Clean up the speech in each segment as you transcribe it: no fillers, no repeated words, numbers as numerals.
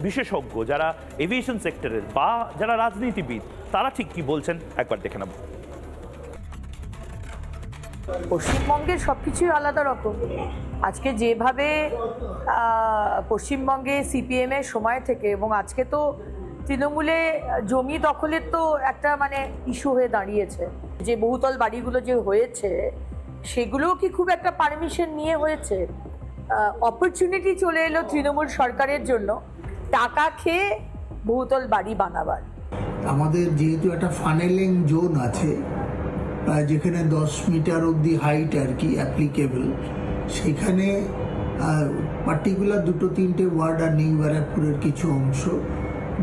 বিশেষজ্ঞ, যারা এভিয়েশন সেক্টরের বা যারা রাজনীতিবিদ, তারা ঠিক কি বলছেন একবার দেখে নেব। পশ্চিমবঙ্গের সবকিছুই আলাদা রকম। আজকে যেভাবে পশ্চিমবঙ্গে সিপিএম এর সময় থেকে এবং আজকে তো তৃণমূলে জমি দখলের তো একটা মানে ইস্যু হয়ে দাঁড়িয়েছে, যে বহুতল বাড়িগুলো যে হয়েছে সেগুলোও কি খুব একটা পারমিশন নিয়ে হয়েছে? অপরচুনিটি চলে এলো তৃণমূল সরকারের জন্য টাকা খেয়ে বহুতল বাড়ি বানাবার। আমাদের যেহেতু একটা ফানেলিং জোন আছে যেখানে 10 মিটার অবধি হাইট আর কি অ্যাপ্লিকেবল, সেখানে পার্টিকুলার 2-3টে ওয়ার্ড আর নিউ ব্যারাকপুরের কিছু অংশ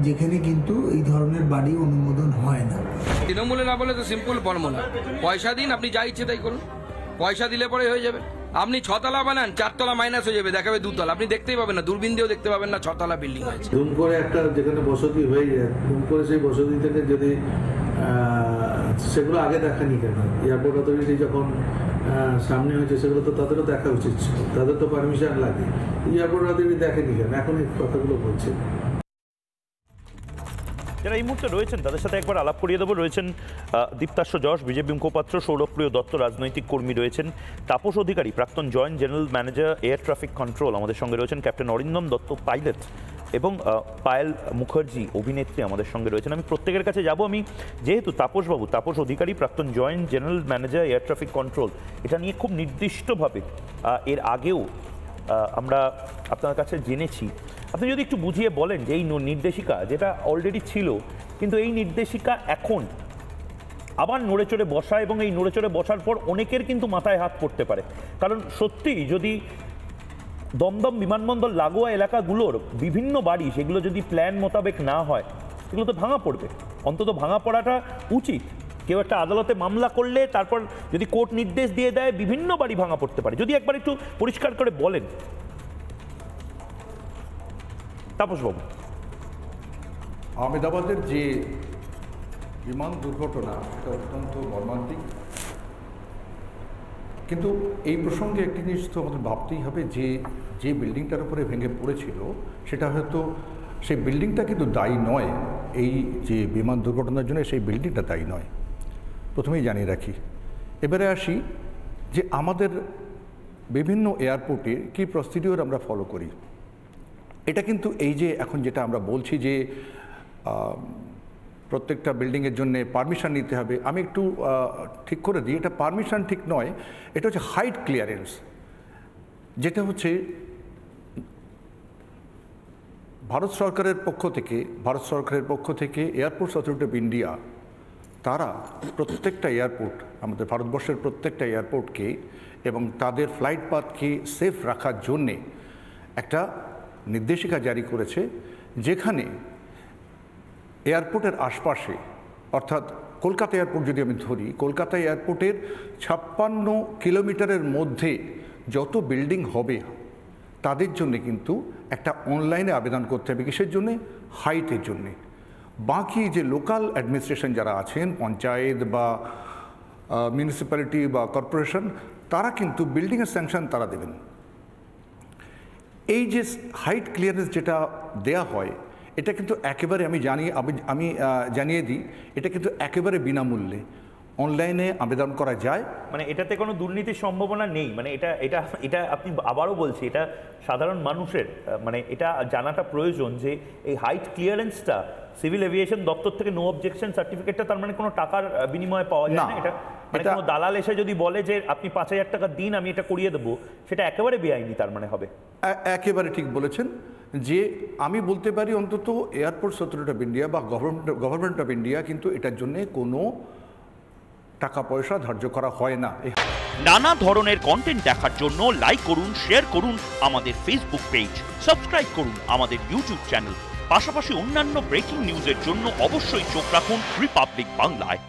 যেখানে কিন্তু এই ধরনের বাড়ি অনুমোদন হয় না। তৃণমূলে না বলে তো সিম্পল ফর্মুলা, পয়সা দিন, আপনি যা ইচ্ছে তাই করুন, পয়সা দিলে পরে হয়ে যাবে। আপনি 6 তলা বানান, 4 তলা মাইনাস হয়ে যাবে, দেখাবে 2 তলা, আপনি দেখতেই পাবেন না, দূরবীন দিয়েও দেখতে পাবেন না 6 তলা বিল্ডিং আছে। দুম করে একটা যেখানে বসতি হয়ে যায়, দুম করে সেই বসতি থেকে যদি সেগুলো আগে দেখানি কেন? এয়ারপোর্ট অথরিটি যখন সামনে হয়েছে সেগুলো তো তাদেরও দেখা উচিত ছিল, তাদের তো পারমিশন লাগে, এয়ারপোর্ট অথরিটি দেখেনি কেন? এখন এই কথাগুলো বলছে। যারা এই মুহূর্তে রয়েছেন তাদের সাথে একবার আলাপ করিয়ে দেবো। রয়েছেন দীপ্তাশ্ব যশ, বিজেপি মুখপাত্র, সৌরভপ্রিয় দত্ত, রাজনৈতিক কর্মী রয়েছেন, তাপস অধিকারী, প্রাক্তন joint general manager air traffic control আমাদের সঙ্গে রয়েছেন, ক্যাপ্টেন অরিন্দম দত্ত, পাইলট, এবং পায়েল মুখার্জি, অভিনেত্রী আমাদের সঙ্গে রয়েছেন। আমি প্রত্যেকের কাছে যাব। আমি যেহেতু তাপস অধিকারী, প্রাক্তন joint general manager air traffic control, এটা নিয়ে খুব নির্দিষ্টভাবে এর আগেও আমরা আপনার কাছে জেনেছি। আপনি যদি একটু বুঝিয়ে বলেন যে এই নির্দেশিকা যেটা অলরেডি ছিল, কিন্তু এই নির্দেশিকা এখন আবার নড়ে চড়ে বসা, এবং এই নড়ে চড়ে বসার পর অনেকের কিন্তু মাথায় হাত পড়তে পারে। কারণ সত্যিই যদি দমদম বিমানবন্দর লাগোয়া এলাকাগুলোর বিভিন্ন বাড়ি, সেগুলো যদি প্ল্যান মোতাবেক না হয়, সেগুলো তো ভাঙা পড়বে। অন্তত ভাঙা পড়াটা উচিত। কেউ একটা আদালতে মামলা করলে তারপর যদি কোর্ট নির্দেশ দিয়ে দেয়, বিভিন্ন বাড়ি ভাঙা পড়তে পারে। যদি একবার একটু পরিষ্কার করে বলেন তাপসবাবু। আহমেদাবাদের যে বিমান দুর্ঘটনা সেটা অত্যন্ত মর্মান্তিক, কিন্তু এই প্রসঙ্গে একটি জিনিস তো আমাদের ভাবতেই হবে যে যে বিল্ডিংটার উপরে ভেঙে পড়েছিল সেটা হয়তো সেই বিল্ডিংটা কিন্তু দায়ী নয়, এই যে বিমান দুর্ঘটনার জন্য সেই বিল্ডিংটা দায়ী নয়, প্রথমেই জানিয়ে রাখি। এবারে আসি যে আমাদের বিভিন্ন এয়ারপোর্টে কী প্রসিডিওর আমরা ফলো করি। এটা কিন্তু এই যে এখন যেটা আমরা বলছি যে প্রত্যেকটা বিল্ডিংয়ের জন্য পারমিশন নিতে হবে, আমি একটু ঠিক করে দিই, এটা পারমিশন ঠিক নয়, এটা হচ্ছে হাইট ক্লিয়ারেন্স, যেটা হচ্ছে ভারত সরকারের পক্ষ থেকে এয়ারপোর্টস অথরিটি অফ ইন্ডিয়া, তারা প্রত্যেকটা এয়ারপোর্ট, আমাদের ভারতবর্ষের প্রত্যেকটা এয়ারপোর্টকে এবং তাদের ফ্লাইট পাথকে সেফ রাখার জন্যে একটা নির্দেশিকা জারি করেছে, যেখানে এয়ারপোর্টের আশপাশে, অর্থাৎ কলকাতা এয়ারপোর্ট যদি আমি ধরি, কলকাতা এয়ারপোর্টের 56 কিলোমিটারের মধ্যে যত বিল্ডিং হবে তাদের জন্যে কিন্তু একটা অনলাইনে আবেদন করতে হবে। কিসের জন্যে? হাইটের জন্যে। বাকি যে লোকাল অ্যাডমিনিস্ট্রেশন যারা আছেন, পঞ্চায়েত বা মিউনিসিপ্যালিটি বা কর্পোরেশন, তারা কিন্তু বিল্ডিংয়ের স্যাংশন তারা দেবেন। এই যে হাইট ক্লিয়ারেন্স যেটা দেয়া হয়, এটা কিন্তু একেবারে আমি জানিয়ে দিই, এটা কিন্তু একেবারে বিনামূল্যে অনলাইনে আবেদন করা যায়। মানে এটাতে কোনো দুর্নীতির সম্ভাবনা নেই? মানে এটা আপনি আবারও বলছি, এটা সাধারণ মানুষের মানে এটা জানাটা প্রয়োজন যে এই হাইট ক্লিয়ারেন্সটা সিভিল এভিয়েশন দপ্তর থেকে নো অবজেকশন সার্টিফিকেটটা তার মানে কোনো টাকার বিনিময়ে পাওয়া যায় না। এটা মানে কোনো দালাল এসে যদি বলে যে আপনি 5,000 টাকা দিন আমি এটা করিয়ে দেবো, সেটা একেবারে বেআইনি তার মানে হবে? একেবারে ঠিক বলেছেন। যে আমি বলতে পারি অন্তত এয়ারপোর্টস অথরিটি অফ ইন্ডিয়া বা গভর্নমেন্ট অফ ইন্ডিয়া কিন্তু এটার জন্য কোনো টাকা পয়সা ধার্য করা হয় না। নানা ধরনের কন্টেন্ট দেখার জন্য লাইক করুন, শেয়ার করুন আমাদের ফেসবুক পেজ, সাবস্ক্রাইব করুন আমাদের ইউটিউব চ্যানেল। পাশাপাশি অন্যান্য ব্রেকিং নিউজের জন্য অবশ্যই চোখ রাখুন রিপাবলিক বাংলায়।